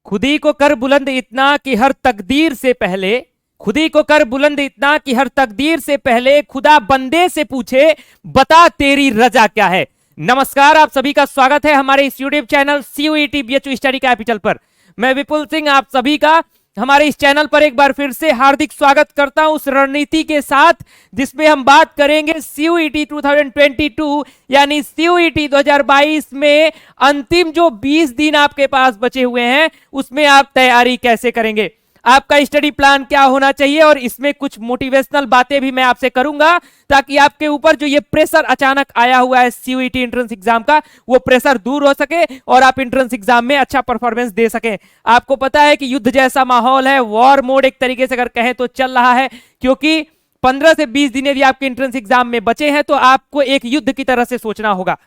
खुदी को कर बुलंद इतना कि हर तकदीर से पहले, खुदी को कर बुलंद इतना कि हर तकदीर से पहले खुदा बंदे से पूछे बता तेरी रजा क्या है। नमस्कार, आप सभी का स्वागत है हमारे इस YouTube channel CUET BHU study capital पर। मैं विपुल सिंह आप सभी का हमारे इस चैनल पर एक बार फिर से हार्दिक स्वागत करता हूं उस रणनीति के साथ जिसमें हम बात करेंगे CUET 2022 यानी CUET 2022 में अंतिम जो 20 दिन आपके पास बचे हुए हैं उसमें आप तैयारी कैसे करेंगे, आपका स्टडी प्लान क्या होना चाहिए, और इसमें कुछ मोटिवेशनल बातें भी मैं आपसे करूंगा ताकि आपके ऊपर जो ये प्रेशर अचानक आया हुआ है CUET एंट्रेंस एग्जाम का वो प्रेशर दूर हो सके और आप एंट्रेंस एग्जाम में अच्छा परफॉर्मेंस दे सकें। आपको पता है कि युद्ध जैसा माहौल है, वॉर मोड एक तरीके से अगर कहें तो चल रहा है, क्योंकि 15 से 20 दिन यदि आपके एंट्रेंस एग्जाम में बचे हैं तो आपको एक युद्ध की तरह से सोचना होगा।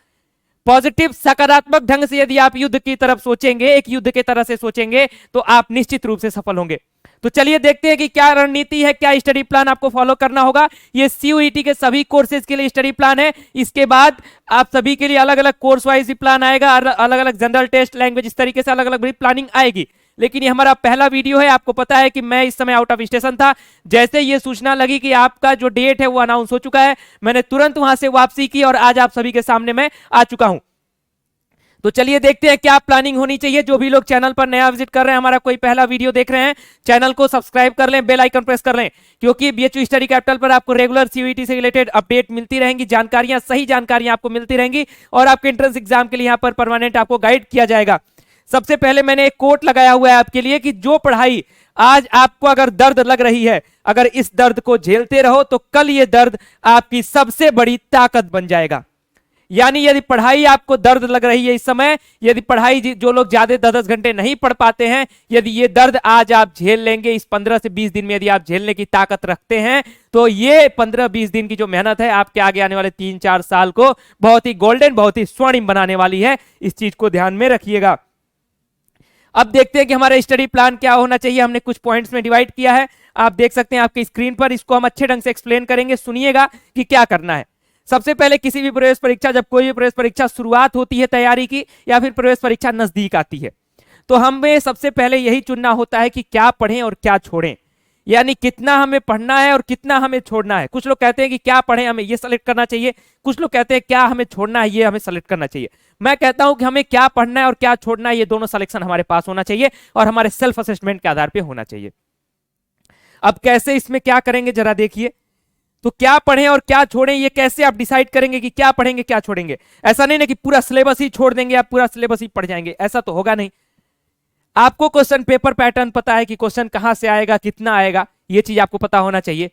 पॉजिटिव सकारात्मक ढंग से यदि आप युद्ध की तरफ सोचेंगे, एक युद्ध की तरह से सोचेंगे तो आप निश्चित रूप से सफल होंगे। तो चलिए देखते हैं कि क्या रणनीति है, क्या स्टडी प्लान आपको फॉलो करना होगा। ये CUET के सभी कोर्सेज के लिए स्टडी प्लान है। इसके बाद आप सभी के लिए अलग अलग कोर्स वाइज भी प्लान आएगा, अलग अलग जनरल टेस्ट, लैंग्वेज, इस तरीके से अलग अलग भी प्लानिंग आएगी। लेकिन ये हमारा पहला वीडियो है। आपको पता है कि मैं इस समय आउट ऑफ स्टेशन था। जैसे ये सूचना लगी कि आपका जो डेट है वो अनाउंस हो चुका है, मैंने तुरंत वहां से वापसी की और आज आप सभी के सामने मैं आ चुका हूं। तो चलिए देखते हैं क्या प्लानिंग होनी चाहिए। जो भी लोग चैनल पर नया विजिट कर रहे हैं, हमारा कोई पहला वीडियो देख रहे हैं, चैनल को सब्सक्राइब कर लें, बेल आइकन प्रेस कर लें, क्योंकि BHU स्टडी कैपिटल पर आपको रेगुलर CUET से रिलेटेड अपडेट मिलती रहेंगी, जानकारियां, सही जानकारियां आपको मिलती रहेंगी और आपके एंट्रेंस एग्जाम के लिए यहाँ पर परमानेंट आपको गाइड किया जाएगा। सबसे पहले मैंने एक कोट लगाया हुआ है आपके लिए कि जो पढ़ाई आज आपको अगर दर्द लग रही है, अगर इस दर्द को झेलते रहो तो कल ये दर्द आपकी सबसे बड़ी ताकत बन जाएगा। यानी यदि पढ़ाई आपको दर्द लग रही है इस समय, यदि पढ़ाई जो लोग ज्यादा 10-10 घंटे नहीं पढ़ पाते हैं, यदि ये दर्द आज आप झेल लेंगे, इस 15 से 20 दिन में यदि आप झेलने की ताकत रखते हैं तो ये 15-20 दिन की जो मेहनत है आपके आगे आने वाले 3-4 साल को बहुत ही गोल्डन, बहुत ही स्वर्णिम बनाने वाली है। इस चीज को ध्यान में रखिएगा। अब देखते हैं कि हमारा स्टडी प्लान क्या होना चाहिए। हमने कुछ पॉइंट्स में डिवाइड किया है, आप देख सकते हैं आपकी स्क्रीन पर। इसको हम अच्छे ढंग से एक्सप्लेन करेंगे, सुनिएगा कि क्या करना है। सबसे पहले किसी भी प्रवेश परीक्षा, जब कोई भी प्रवेश परीक्षा शुरुआत होती है तैयारी की या फिर प्रवेश परीक्षा नजदीक आती है, तो हमें सबसे पहले यही चुनना होता है कि क्या पढ़ें और क्या छोड़ें, यानी कितना हमें पढ़ना है और कितना हमें छोड़ना है। कुछ लोग कहते हैं कि क्या पढ़ें, हमें ये सेलेक्ट करना चाहिए, कुछ लोग कहते हैं क्या हमें छोड़ना है, ये हमें सेलेक्ट करना चाहिए। मैं कहता हूं कि हमें क्या पढ़ना है और क्या छोड़ना है, ये दोनों सिलेक्शन हमारे पास होना चाहिए और हमारे सेल्फ असेसमेंट के आधार पर होना चाहिए। अब कैसे इसमें क्या करेंगे जरा देखिए। तो क्या पढ़ें और क्या छोड़ें, ये कैसे आप डिसाइड करेंगे कि क्या पढ़ेंगे क्या छोड़ेंगे। ऐसा नहीं ना कि पूरा सिलेबस ही छोड़ देंगे, आप पूरा सिलेबस ही पढ़ जाएंगे, ऐसा तो होगा नहीं। आपको क्वेश्चन पेपर पैटर्न पता है कि क्वेश्चन कहां से आएगा, कितना आएगा, ये चीज आपको पता होना चाहिए।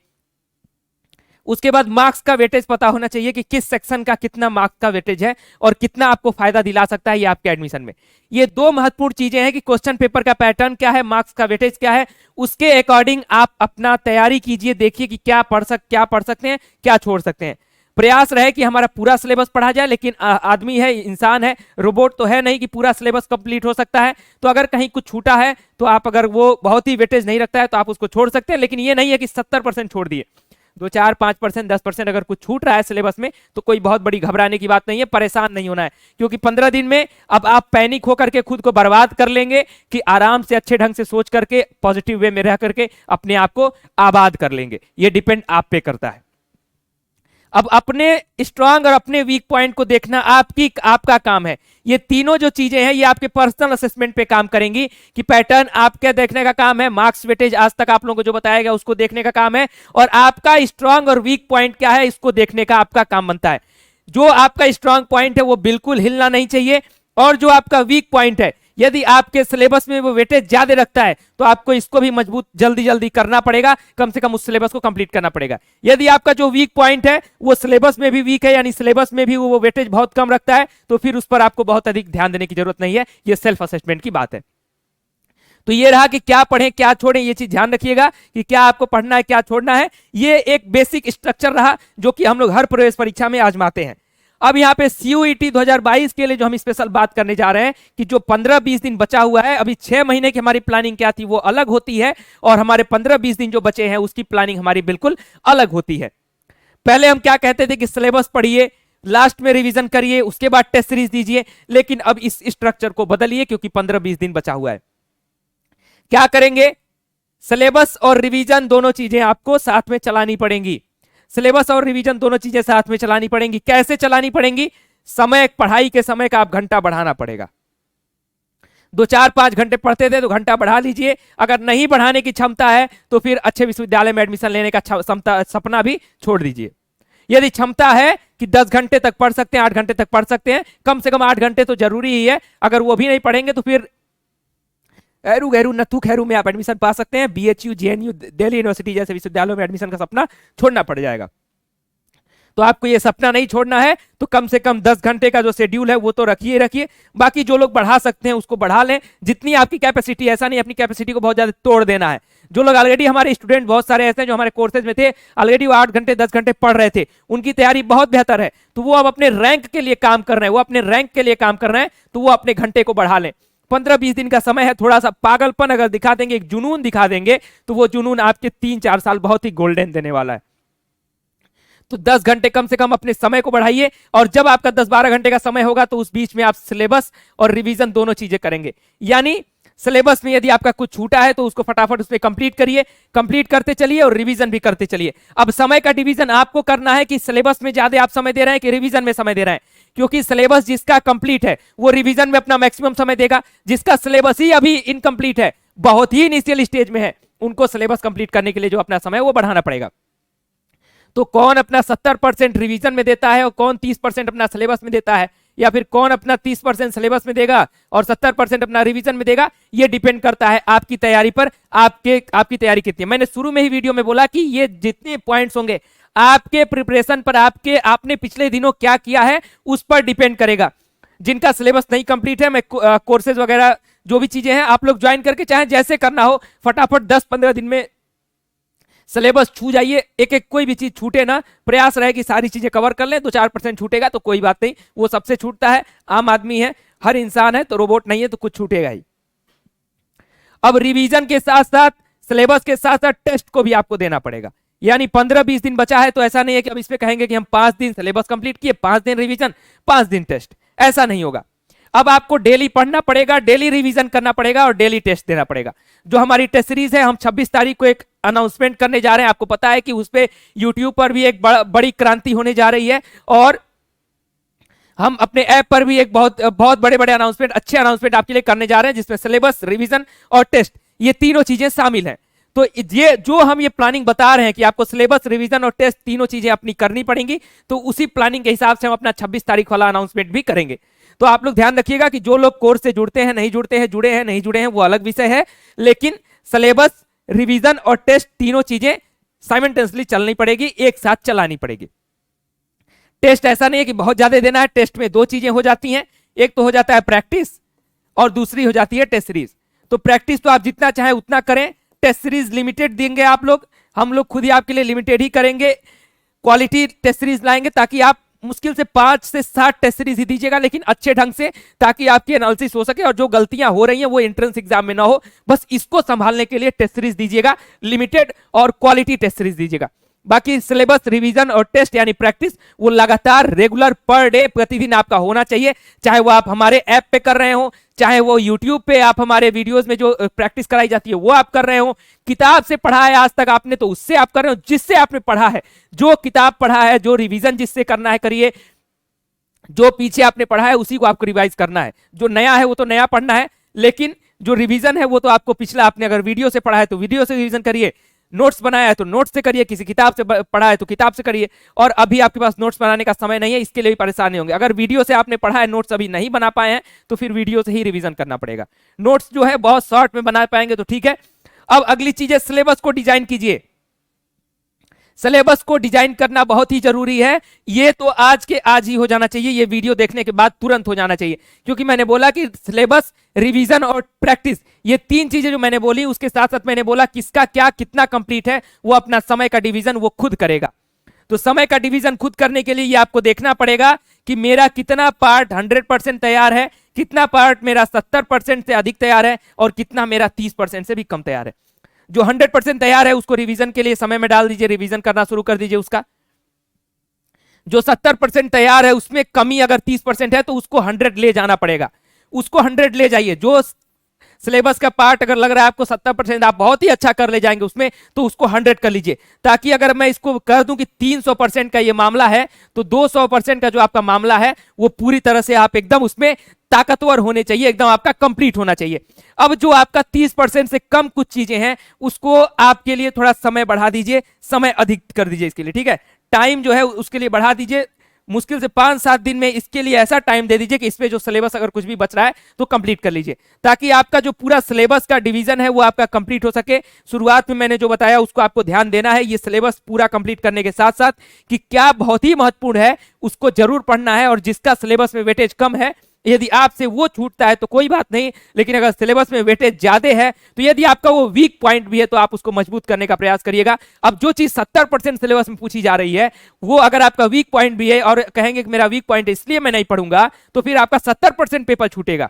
उसके बाद मार्क्स का वेटेज पता होना चाहिए कि किस सेक्शन का कितना मार्क्स का वेटेज है और कितना आपको फायदा दिला सकता है ये आपके एडमिशन में। ये दो महत्वपूर्ण चीजें हैं कि क्वेश्चन पेपर का पैटर्न क्या है, मार्क्स का वेटेज क्या है, उसके अकॉर्डिंग आप अपना तैयारी कीजिए। देखिए कि क्या पढ़ सकते हैं, क्या छोड़ सकते हैं। प्रयास रहे कि हमारा पूरा सिलेबस पढ़ा जाए, लेकिन आदमी है, इंसान है, रोबोट तो है नहीं कि पूरा सिलेबस कंप्लीट हो सकता है। तो अगर कहीं कुछ छूटा है तो आप, अगर वो बहुत ही वेटेज नहीं रखता है तो आप उसको छोड़ सकते हैं, लेकिन ये नहीं है कि 70% छोड़ दिए। 2-4-5%, 10% अगर कुछ छूट रहा है सिलेबस में तो कोई बहुत बड़ी घबराने की बात नहीं है, परेशान नहीं होना है, क्योंकि 15 दिन में अब आप पैनिक होकर के खुद को बर्बाद कर लेंगे कि आराम से अच्छे ढंग से सोच करके पॉजिटिव वे में रह करके अपने आप को आबाद कर लेंगे। ये डिपेंड आप पे करता है। अब अपने स्ट्रांग और अपने वीक पॉइंट को देखना आपका काम है। ये तीनों जो चीजें हैं ये आपके पर्सनल असेसमेंट पे काम करेंगी कि पैटर्न आपके देखने का काम है, मार्क्स वेटेज आज तक आप लोगों को जो बताया गया उसको देखने का काम है, और आपका स्ट्रांग और वीक पॉइंट क्या है इसको देखने का आपका काम बनता है। जो आपका स्ट्रांग पॉइंट है वो बिल्कुल हिलना नहीं चाहिए, और जो आपका वीक पॉइंट है, यदि आपके सिलेबस में वो वेटेज ज्यादा रखता है तो आपको इसको भी मजबूत जल्दी जल्दी करना पड़ेगा, कम से कम उस सिलेबस को कंप्लीट करना पड़ेगा। यदि आपका जो वीक पॉइंट है वो सिलेबस में भी वीक है, यानी सिलेबस में भी वो वेटेज बहुत कम रखता है, तो फिर उस पर आपको बहुत अधिक ध्यान देने की जरूरत नहीं है। ये सेल्फ असेसमेंट की बात है। तो ये रहा कि क्या पढ़ें क्या छोड़ें, ये चीज ध्यान रखिएगा कि क्या आपको पढ़ना है क्या छोड़ना है। ये एक बेसिक स्ट्रक्चर रहा जो कि हम लोग हर प्रवेश परीक्षा में आजमाते हैं। अब यहाँ पे CUET 2022 के लिए जो हम स्पेशल बात करने जा रहे हैं कि जो 15-20 दिन बचा हुआ है, अभी 6 महीने की हमारी प्लानिंग क्या थी वो अलग होती है, और हमारे 15-20 दिन जो बचे हैं उसकी प्लानिंग हमारी बिल्कुल अलग होती है। पहले हम क्या कहते थे कि सिलेबस पढ़िए, लास्ट में रिवीजन करिए, उसके बाद टेस्ट सीरीज दीजिए, लेकिन अब इस स्ट्रक्चर को बदलिए क्योंकि 15-20 दिन बचा हुआ है। क्या करेंगे, सिलेबस और रिवीजन दोनों चीजें आपको साथ में चलानी पड़ेंगी। सिलेबस और रिवीजन दोनों चीजें साथ में चलानी पड़ेंगी। कैसे चलानी पड़ेंगी, समय, पढ़ाई के समय का आप घंटा बढ़ाना पड़ेगा। 2-4-5 घंटे पढ़ते थे तो घंटा बढ़ा लीजिए। अगर नहीं बढ़ाने की क्षमता है तो फिर अच्छे विश्वविद्यालय में एडमिशन लेने का सपना भी छोड़ दीजिए। यदि क्षमता है कि 10 घंटे तक पढ़ सकते हैं, 8 घंटे तक पढ़ सकते हैं, कम से कम 8 घंटे तो जरूरी ही है। अगर वो भी नहीं पढ़ेंगे तो फिर एरू गैरू नथु खैरू में आप एडमिशन पा सकते हैं। बीएचयू, जेएनयू, दिल्ली यूनिवर्सिटी जैसे विश्वविद्यालयों में एडमिशन का सपना छोड़ना पड़ जाएगा। तो आपको ये सपना नहीं छोड़ना है तो कम से कम 10 घंटे का जो शेड्यूल है वो तो रखिए। बाकी जो लोग बढ़ा सकते हैं उसको बढ़ा लें, जितनी आपकी कैपेसिटी। ऐसा नहीं अपनी कैपेसिटी को बहुत ज्यादा तोड़ देना है। जो लोग ऑलरेडी, हमारे स्टूडेंट बहुत सारे ऐसे हैं जो हमारे कोर्सेज में थे, ऑलरेडी वो 8 घंटे 10 घंटे पढ़ रहे थे, उनकी तैयारी बहुत बेहतर है, तो वो अब अपने रैंक के लिए काम कर रहे हैं, वो अपने रैंक के लिए काम कर रहे हैं, तो वो अपने घंटे को बढ़ा लें। 15-20 दिन का समय है, थोड़ा सा पागलपन अगर दिखा देंगे, एक जुनून दिखा देंगे, तो वो जुनून आपके 3-4 साल बहुत ही गोल्डन देने वाला है। तो 10 घंटे कम से कम अपने समय को बढ़ाइए, और जब आपका 10-12 घंटे का समय होगा तो उस बीच में आप सिलेबस और रिवीजन दोनों चीजें करेंगे। यानी सिलेबस में यदि आपका कुछ छूटा है तो उसको फटाफट उसमें कंप्लीट करिए, कंप्लीट करते चलिए और रिवीजन भी करते चलिए। अब समय का डिवीजन आपको करना है कि सिलेबस में ज्यादा आप समय दे रहे हैं कि रिवीजन में समय दे रहे हैं, क्योंकि सिलेबस जिसका कंप्लीट है वो रिवीजन में अपना मैक्सिमम समय देगा। जिसका सिलेबस ही अभी इनकम्प्लीट है, बहुत ही इनिशियल स्टेज में है, उनको सिलेबस कंप्लीट करने के लिए जो अपना समय वो बढ़ाना पड़ेगा। तो कौन अपना 70% रिवीजन में देता है और कौन 30% अपना सिलेबस में देता है, या फिर कौन अपना 30% सिलेबस में देगा और 70% अपना रिवीजन में देगा, ये डिपेंड करता है आपकी तैयारी पर। आपकी तैयारी कितनी है। मैंने शुरू में ही वीडियो में बोला कि ये जितने पॉइंट्स होंगे आपके प्रिपरेशन पर, आपने पिछले दिनों क्या किया है उस पर डिपेंड करेगा। जिनका सिलेबस नहीं कंप्लीट है, मैं कोर्सेज वगैरह जो भी चीजें हैं आप लोग ज्वाइन करके, चाहे जैसे करना हो, फटाफट 10-15 दिन में सिलेबस छू जाइए। एक कोई भी चीज छूटे ना, प्रयास रहे कि सारी चीजें कवर कर लें। 2-4% छूटेगा तो कोई बात नहीं, वो सबसे छूटता है, आम आदमी है, हर इंसान है, तो रोबोट नहीं है, तो कुछ छूटेगा ही। अब रिवीजन के साथ साथ, सिलेबस के साथ साथ टेस्ट को भी आपको देना पड़ेगा। यानी 15-20 दिन बचा है तो ऐसा नहीं है कि अब इसमें कहेंगे कि हम 5 दिन सिलेबस कंप्लीट किए, 5 दिन रिवीजन, 5 दिन टेस्ट, ऐसा नहीं होगा। अब आपको डेली पढ़ना पड़ेगा, डेली रिवीजन करना पड़ेगा और डेली टेस्ट देना पड़ेगा। जो हमारी टेस्ट सीरीज है, हम 26 तारीख को एक अनाउंसमेंट करने जा रहे हैं। आपको पता है कि उस पे यूट्यूब पर भी एक बड़ी क्रांति होने जा रही है, और हम अपने ऐप पर भी एक बहुत बड़े बड़े अनाउंसमेंट, अच्छे अनाउंसमेंट आपके लिए करने जा रहे हैं, जिसमें सिलेबस, रिवीजन और टेस्ट, ये तीनों चीजें शामिल हैं। तो ये जो हम ये प्लानिंग बता रहे हैं कि आपको सिलेबस, रिवीजन और टेस्ट तीनों चीजें अपनी करनी पड़ेंगी, तो उसी प्लानिंग के हिसाब से हम अपना 26 तारीख वाला अनाउंसमेंट भी करेंगे। तो आप लोग ध्यान रखिएगा कि जो लोग कोर्स से जुड़ते हैं, नहीं जुड़ते हैं, जुड़े हैं, नहीं जुड़े हैं, वो अलग विषय है, लेकिन सिलेबस, रिवीजन और टेस्ट तीनों चीजें साइमल्टेनियसली चलनी पड़ेगी, एक साथ चलानी पड़ेगी। टेस्ट ऐसा नहीं है कि बहुत ज्यादा देना है, टेस्ट में 2 चीजें हो जाती हैं, एक तो हो जाता है प्रैक्टिस और दूसरी हो जाती है टेस्ट सीरीज। तो प्रैक्टिस तो आप जितना चाहे उतना करें, टेस्ट सीरीज लिमिटेड देंगे आप लोग, हम लोग खुद ही आपके लिए लिमिटेड ही करेंगे, क्वालिटी टेस्ट सीरीज लाएंगे, ताकि आप मुश्किल से 5 से 7 टेस्ट सीरीज ही दीजिएगा, लेकिन अच्छे ढंग से, ताकि आपकी एनालिसिस हो सके और जो गलतियां हो रही हैं वो एंट्रेंस एग्जाम में ना हो। बस इसको संभालने के लिए टेस्ट सीरीज दीजिएगा, लिमिटेड और क्वालिटी टेस्ट सीरीज दीजिएगा। बाकी सिलेबस, रिवीजन और टेस्ट यानी प्रैक्टिस, वो लगातार रेगुलर पर डे, प्रतिदिन आपका होना चाहिए। चाहे वो आप हमारे ऐप पे कर रहे हो, चाहे वो यूट्यूब पे आप हमारे वीडियोस में जो प्रैक्टिस कराई जाती है वो आप कर रहे हो, किताब से पढ़ा है आज तक आपने तो उससे आप कर रहे हो, जिससे आपने पढ़ा है, जो किताब पढ़ा है, जो रिवीजन जिससे करना है करिए, जो पीछे आपने पढ़ा है उसी को आपको रिवाइज करना है। जो नया है वो तो नया पढ़ना है, लेकिन जो रिवीजन है वो तो आपको पिछला, आपने अगर वीडियो से पढ़ा है तो वीडियो से रिवीजन करिए, नोट्स बनाया है तो नोट्स से करिए, किसी किताब से पढ़ा है तो किताब से करिए। और अभी आपके पास नोट्स बनाने का समय नहीं है, इसके लिए भी परेशान नहीं होंगे। अगर वीडियो से आपने पढ़ा है, नोट्स अभी नहीं बना पाए हैं, तो फिर वीडियो से ही रिवीजन करना पड़ेगा। नोट्स जो है बहुत शॉर्ट में बना पाएंगे तो ठीक है। अब अगली चीज है, सिलेबस को डिजाइन कीजिए। सिलेबस को डिजाइन करना बहुत ही जरूरी है। ये तो आज के आज ही हो जाना चाहिए, ये वीडियो देखने के बाद तुरंत हो जाना चाहिए, क्योंकि मैंने बोला कि सिलेबस, रिवीजन और प्रैक्टिस, ये 3 चीजें जो मैंने बोली, उसके साथ साथ मैंने बोला किसका क्या कितना कंप्लीट है, वो अपना समय का डिवीजन वो खुद करेगा। तो समय का डिवीजन खुद करने के लिए ये आपको देखना पड़ेगा कि मेरा कितना पार्ट 100% तैयार है, कितना पार्ट मेरा 70% से अधिक तैयार है, और कितना मेरा 30% से भी कम तैयार है। जो 100% तैयार है उसको रिवीजन के लिए समय में डाल दीजिए, रिवीजन करना शुरू कर दीजिए उसका। जो 70% तैयार है उसमें कमी अगर 30% है तो उसको 100 ले जाना पड़ेगा, उसको 100 ले जाइए। जो सिलेबस का पार्ट अगर लग रहा है आपको 70%, आप बहुत ही अच्छा कर ले जाएंगे उसमें, तो उसको 100 कर लीजिए, ताकि अगर मैं इसको कर दूं कि 300% का ये मामला है, तो 200% का जो आपका मामला है वो पूरी तरह से आप एकदम उसमें ताकतवर होने चाहिए, एकदम आपका कंप्लीट होना चाहिए। अब जो आपका 30% से कम कुछ चीजें हैं उसको आपके लिए थोड़ा समय बढ़ा दीजिए, समय अधिक कर दीजिए इसके लिए, ठीक है, टाइम जो है उसके लिए बढ़ा दीजिए, मुश्किल से 5-7 दिन में इसके लिए ऐसा टाइम दे दीजिए कि इसमें जो सिलेबस अगर कुछ भी बच रहा है तो कंप्लीट कर लीजिए, ताकि आपका जो पूरा सिलेबस का डिवीजन है वो आपका कंप्लीट हो सके। शुरुआत में मैंने जो बताया उसको आपको ध्यान देना है, ये सिलेबस पूरा कंप्लीट करने के साथ साथ कि क्या बहुत ही महत्वपूर्ण है उसको जरूर पढ़ना है, और जिसका सिलेबस में वेटेज कम है यदि आपसे वो छूटता है तो कोई बात नहीं, लेकिन अगर सिलेबस में वेटेज ज्यादा है तो यदि आपका वो वीक पॉइंट भी है तो आप उसको मजबूत करने का प्रयास करिएगा। अब जो चीज 70% सिलेबस में पूछी जा रही है वो अगर आपका वीक पॉइंट भी है और कहेंगे कि मेरा वीक पॉइंट इसलिए मैं नहीं पढ़ूंगा, तो फिर आपका 70% पेपर छूटेगा।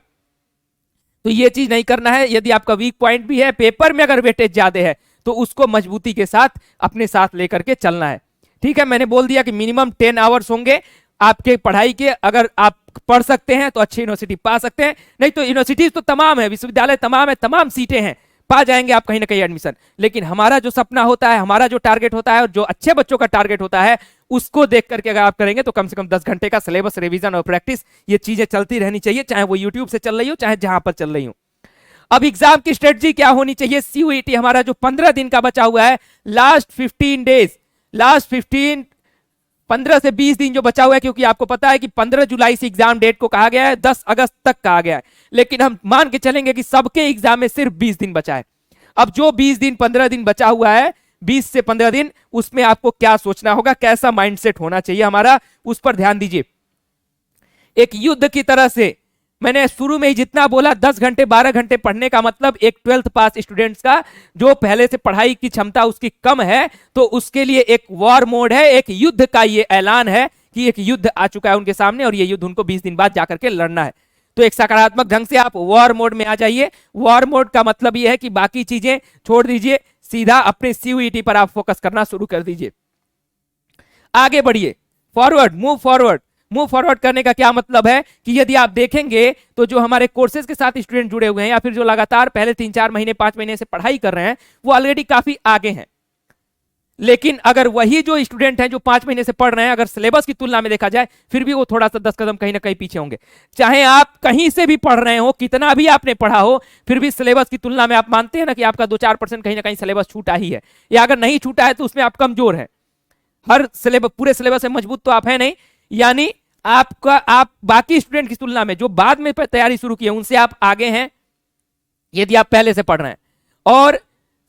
तो ये चीज नहीं करना है। यदि आपका वीक पॉइंट भी है, पेपर में अगर वेटेज ज्यादा है तो उसको मजबूती के साथ अपने साथ लेकर के चलना है, ठीक है। मैंने बोल दिया कि मिनिमम 10 आवर्स होंगे आपके पढ़ाई के, अगर आप पढ़ सकते हैं तो अच्छी यूनिवर्सिटी पा सकते हैं, नहीं तो यूनिवर्सिटीज तो तमाम है, विश्वविद्यालय तमाम है, तमाम सीटें हैं, पा जाएंगे आप कहीं ना कहीं एडमिशन। लेकिन हमारा जो सपना होता है, हमारा जो टारगेट होता है और जो अच्छे बच्चों का टारगेट होता है, उसको देख करके अगर आप करेंगे तो कम से कम 10 घंटे का सिलेबस रिवीजन और प्रैक्टिस ये चीजें चलती रहनी चाहिए, चाहे वो यूट्यूब से चल रही हो चाहे जहां पर चल रही हो। अब एग्जाम की स्ट्रेटजी क्या होनी चाहिए? सीयूईटी हमारा जो 15 दिन का बचा हुआ है, लास्ट 15 डेज, लास्ट 15 से 20 दिन जो बचा हुआ है, क्योंकि आपको पता है कि 15 जुलाई से एग्जाम डेट को कहा गया है, 10 अगस्त तक कहा गया है, लेकिन हम मान के चलेंगे कि सबके एग्जाम में सिर्फ 20 दिन बचा है। अब जो 20 दिन 15 दिन बचा हुआ है, 20 से 15 दिन, उसमें आपको क्या सोचना होगा, कैसा माइंडसेट होना चाहिए हमारा, उस पर ध्यान दीजिए। एक युद्ध की तरह से मैंने शुरू में ही जितना बोला 10 घंटे 12 घंटे पढ़ने का मतलब एक 12th पास स्टूडेंट्स का जो पहले से पढ़ाई की क्षमता उसकी कम है, तो उसके लिए एक वॉर मोड है, एक युद्ध का ये ऐलान है कि एक युद्ध आ चुका है उनके सामने और ये युद्ध उनको 20 दिन बाद जाकर के लड़ना है। तो एक सकारात्मक ढंग से आप वॉर मोड में आ जाइए। वॉर मोड का मतलब यह है कि बाकी चीजें छोड़ दीजिए, सीधा अपने सीयूईटी पर आप फोकस करना शुरू कर दीजिए। आगे बढ़िए, forward, move forward. Move forward करने का क्या मतलब है कि यदि आप देखेंगे तो जो हमारे कोर्सेज के साथ स्टूडेंट जुड़े हुए हैं या फिर जो लगातार पहले 3-4 महीने 5 महीने से पढ़ाई कर रहे हैं वो ऑलरेडी काफी आगे हैं। लेकिन अगर वही जो स्टूडेंट हैं जो 5 महीने से पढ़ रहे हैं, अगर सिलेबस की तुलना में देखा जाए फिर भी वो थोड़ा सा 10 कदम कहीं ना कहीं पीछे होंगे। चाहे आप कहीं से भी पढ़ रहे हो, कितना भी आपने पढ़ा हो, फिर भी सिलेबस की तुलना में आप मानते हैं ना कि आपका 2-4% कहीं ना कहीं सिलेबस छूटा ही है, या अगर नहीं छूटा है तो उसमें आप कमजोर है। हर सिलेबस, पूरे सिलेबस से मजबूत तो आप है नहीं, यानी आप बाकी स्टूडेंट की तुलना में जो बाद में तैयारी शुरू की है उनसे आप आगे हैं यदि आप पहले से पढ़ रहे हैं, और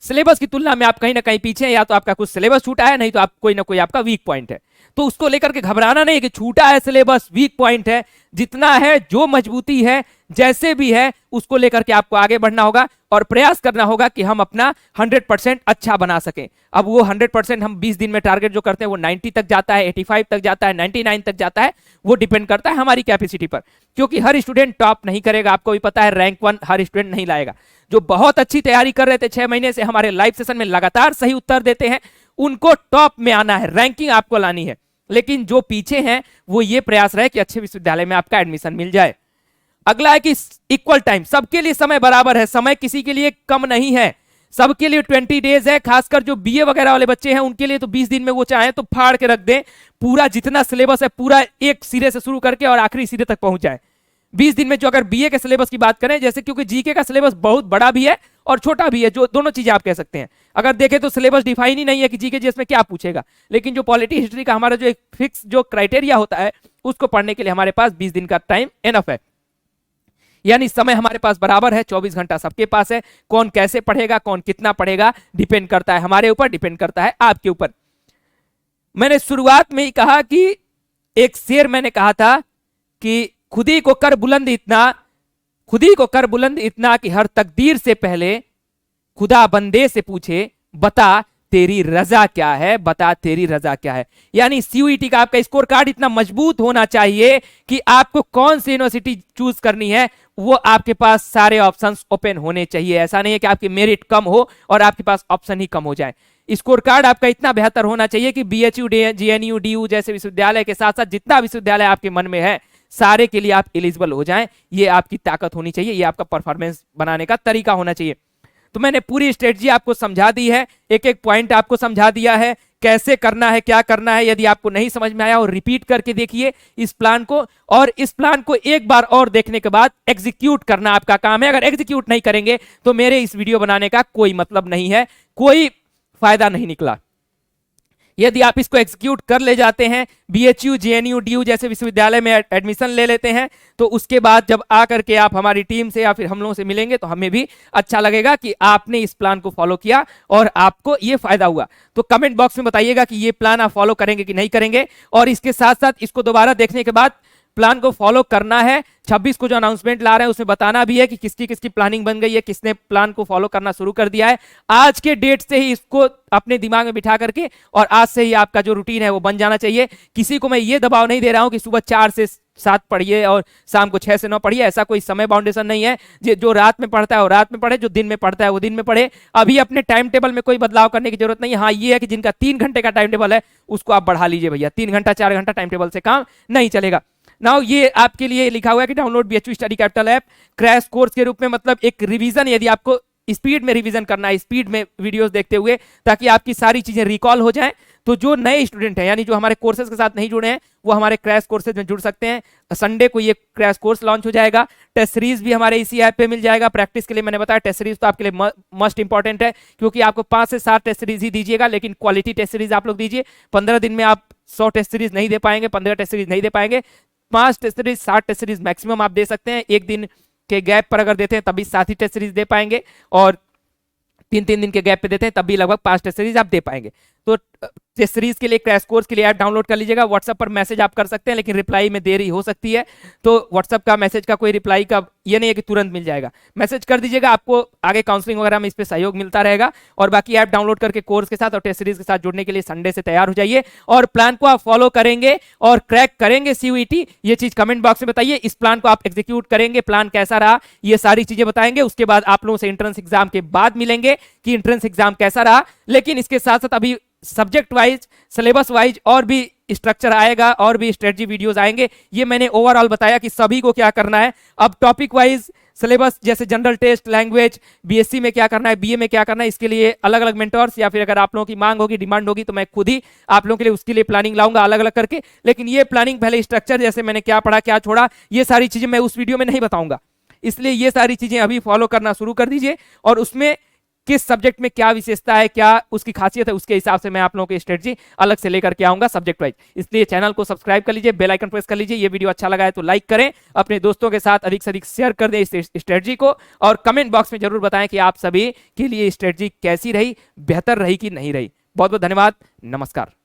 सिलेबस की तुलना में आप कहीं ना कहीं पीछे हैं, या तो आपका कुछ सिलेबस छूटा है, नहीं तो आप कोई ना कोई आपका वीक पॉइंट है। तो उसको लेकर के घबराना नहीं कि छूटा है सिलेबस, वीक पॉइंट है, जितना है, जो मजबूती है, जैसे भी है, उसको लेकर के आपको आगे बढ़ना होगा और प्रयास करना होगा कि हम अपना 100% अच्छा बना सकें। अब वो 100% हम 20 दिन में टारगेट जो करते हैं वो 90 तक जाता है, 85 तक जाता है, 99 तक जाता है, वो डिपेंड करता है हमारी कैपेसिटी पर, क्योंकि हर स्टूडेंट टॉप नहीं करेगा। आपको भी पता है रैंक 1 हर स्टूडेंट नहीं लाएगा। जो बहुत अच्छी तैयारी कर रहे थे 6 महीने से, हमारे लाइव सेशन में लगातार सही उत्तर देते हैं, उनको टॉप में आना है, रैंकिंग आपको लानी है। लेकिन जो पीछे हैं वो ये प्रयास रहे कि अच्छे विश्वविद्यालय में आपका एडमिशन मिल जाए। अगला है कि इक्वल टाइम, सबके लिए समय बराबर है, समय किसी के लिए कम नहीं है, सबके लिए 20 डेज है। खासकर जो बीए वगैरह वाले बच्चे हैं उनके लिए तो 20 दिन में वो चाहे तो फाड़ के रख दें, पूरा जितना सिलेबस है पूरा एक सिरे से शुरू करके और आखिरी सिरे तक पहुंच जाए 20 दिन में। जो अगर बीए के सिलेबस की बात करें, जैसे क्योंकि जीके का सिलेबस बहुत बड़ा भी है और छोटा भी है, जो दोनों चीजें आप कह सकते हैं। अगर देखें तो सिलेबस डिफाइन ही नहीं है कि जीके जीएस में क्या पूछेगा, लेकिन जो पॉलिटी हिस्ट्री का हमारा जो एक फिक्स जो क्राइटेरिया होता है उसको पढ़ने के लिए हमारे पास 20 दिन का टाइम एनफ है, यानी समय हमारे पास बराबर है, 24 घंटा सबके पास है। कौन कैसे पढ़ेगा, कौन कितना पढ़ेगा, डिपेंड करता है हमारे ऊपर, डिपेंड करता है आपके ऊपर। मैंने शुरुआत में ही कहा कि एक शेर मैंने कहा था कि खुदी को कर बुलंद इतना, खुदी को कर बुलंद इतना कि हर तकदीर से पहले खुदा बंदे से पूछे बता तेरी रजा क्या है, बता तेरी रजा क्या है। यानी सीयूईटी का आपका स्कोर कार्ड इतना मजबूत होना चाहिए कि आपको कौन सी यूनिवर्सिटी चूज करनी है वो आपके पास सारे ऑप्शंस ओपन होने चाहिए। ऐसा नहीं है कि आपकी मेरिट कम हो और आपके पास ऑप्शन ही कम हो जाए। स्कोर कार्ड आपका इतना बेहतर होना चाहिए कि बीएचयू, जीएनयू, डीयू जैसे विश्वविद्यालय के साथ साथ जितना विश्वविद्यालय आपके मन में है सारे के लिए आप एलिजिबल हो जाएं। ये आपकी ताकत होनी चाहिए, ये आपका परफॉर्मेंस बनाने का तरीका होना चाहिए। तो मैंने पूरी स्ट्रेटजी आपको समझा दी है, एक एक पॉइंट आपको समझा दिया है, कैसे करना है, क्या करना है। यदि आपको नहीं समझ में आया और रिपीट करके देखिए इस प्लान को, और इस प्लान को एक बार और देखने के बाद एग्जीक्यूट करना आपका काम है। अगर एग्जीक्यूट नहीं करेंगे तो मेरे इस वीडियो बनाने का कोई मतलब नहीं है, कोई फायदा नहीं निकला। यदि आप इसको एग्जीक्यूट कर ले जाते हैं, बीएचयू, जेएनयू, डीयू जैसे विश्वविद्यालय में एडमिशन ले लेते हैं, तो उसके बाद जब आकर के आप हमारी टीम से या फिर हम लोगों से मिलेंगे तो हमें भी अच्छा लगेगा कि आपने इस प्लान को फॉलो किया और आपको ये फायदा हुआ। तो कमेंट बॉक्स में बताइएगा कि ये प्लान आप फॉलो करेंगे कि नहीं करेंगे, और इसके साथ साथ इसको दोबारा देखने के बाद प्लान को फॉलो करना है। 26 को जो अनाउंसमेंट ला रहे हैं उसमें बताना भी है कि किसकी किसकी प्लानिंग बन गई है, किसने प्लान को फॉलो करना शुरू कर दिया है। आज के डेट से ही इसको अपने दिमाग में बिठा करके और आज से ही आपका जो रूटीन है वो बन जाना चाहिए। किसी को मैं ये दबाव नहीं दे रहा हूं कि सुबह 4 से 7 पढ़िए और शाम को 6 से 9 पढ़िए, ऐसा कोई समय बाउंडेशन नहीं है। जो रात में पढ़ता है वो रात में पढ़े, जो दिन में पढ़ता है वो दिन में पढ़े। अभी अपने टाइम टेबल में कोई बदलाव करने की जरूरत नहीं है। हाँ, ये है कि जिनका 3 घंटे का टाइम टेबल है उसको आप बढ़ा लीजिए भैया, 3 घंटा 4 घंटा टाइम टेबल से काम नहीं चलेगा। नाउ ये आपके लिए लिखा हुआ है कि download BHU study capital app crash course के रूप में, मतलब एक रिवीजन, यदि आपको स्पीड में रिवीजन करना है, स्पीड में वीडियोस देखते हुए, ताकि आपकी सारी चीजें रिकॉल हो जाएं। तो जो नए स्टूडेंट हैं, यानी जो हमारे कोर्सेज के साथ नहीं जुड़े हैं, वो हमारे क्रैश कोर्सेज में जुड़ सकते हैं। संडे को ये क्रैश कोर्स लॉन्च हो जाएगा। टेस्ट सीरीज भी हमारे इसी ऐप पे मिल जाएगा। प्रैक्टिस के लिए मैंने बताया टेस्ट सीरीज तो आपके लिए मस्ट इंपॉर्टेंट है, क्योंकि आपको 5 से 7 टेस्ट सीरीज ही दीजिएगा, लेकिन क्वालिटी टेस्ट सीरीज आप लोग दीजिए। 15 दिन में आप 100 टेस्ट सीरीज नहीं दे पाएंगे, 15 टेस्ट सीरीज नहीं दे पाएंगे। 5 test series 7 test series maximum आप दे सकते हैं। एक दिन के गैप पर अगर देते हैं तभी 7 ही टेस्ट सीरीज दे पाएंगे, और 3-3 दिन के गैप पे देते हैं तब भी लगभग 5 टेस्ट सीरीज आप दे पाएंगे। तो टेस्ट सीरीज के लिए, क्रैश कोर्स के लिए ऐप डाउनलोड कर लीजिएगा। व्हाट्सएप पर मैसेज आप कर सकते हैं, लेकिन रिप्लाई में देरी हो सकती है। तो व्हाट्सएप का मैसेज का कोई रिप्लाई का ये नहीं है कि तुरंत मिल जाएगा, मैसेज कर दीजिएगा, आपको आगे काउंसलिंग वगैरह में इस पे सहयोग मिलता रहेगा। और बाकी ऐप डाउनलोड करके कोर्स के साथ और टेस्ट सीरीज के साथ जुड़ने के लिए संडे से तैयार हो जाइए, और प्लान को आप फॉलो करेंगे और क्रैक करेंगे सीयूईटी। ये चीज कमेंट बॉक्स में बताइए। इस प्लान को आप एग्जीक्यूट करेंगे, प्लान कैसा रहा, ये सारी चीजें बताएंगे। उसके बाद आप लोगों से एंट्रेंस एग्जाम के बाद मिलेंगे कि एंट्रेंस एग्जाम कैसा रहा। लेकिन इसके साथ साथ अभी सब्जेक्ट वाइज, सिलेबस वाइज और भी स्ट्रक्चर आएगा, और भी स्ट्रेटजी वीडियोस आएंगे। ये मैंने ओवरऑल बताया कि सभी को क्या करना है। अब टॉपिक वाइज सिलेबस, जैसे जनरल टेस्ट, लैंग्वेज, बीएससी में क्या करना है, बीए में क्या करना है, इसके लिए अलग अलग मेंटर्स, या फिर अगर आप लोगों की मांग होगी, डिमांड होगी, तो मैं खुद ही आप लोगों के लिए उसके लिए प्लानिंग लाऊंगा अलग अलग करके। लेकिन ये प्लानिंग पहले स्ट्रक्चर, जैसे मैंने क्या पढ़ा क्या छोड़ा, ये सारी चीजें मैं उस वीडियो में नहीं बताऊंगा। इसलिए ये सारी चीजें अभी फॉलो करना शुरू कर दीजिए, और उसमें किस सब्जेक्ट में क्या विशेषता है, क्या उसकी खासियत है, उसके हिसाब से मैं आप लोगों की स्ट्रेटजी अलग से लेकर के आऊंगा सब्जेक्ट वाइज। इसलिए चैनल को सब्सक्राइब कर लीजिए, बेल आइकन प्रेस कर लीजिए। ये वीडियो अच्छा लगा है तो लाइक करें, अपने दोस्तों के साथ अधिक से अधिक शेयर कर दें इस स्ट्रेटजी को, और कमेंट बॉक्स में जरूर बताएं कि आप सभी के लिए स्ट्रेटजी कैसी रही, बेहतर रही कि नहीं रही। बहुत बहुत धन्यवाद, नमस्कार।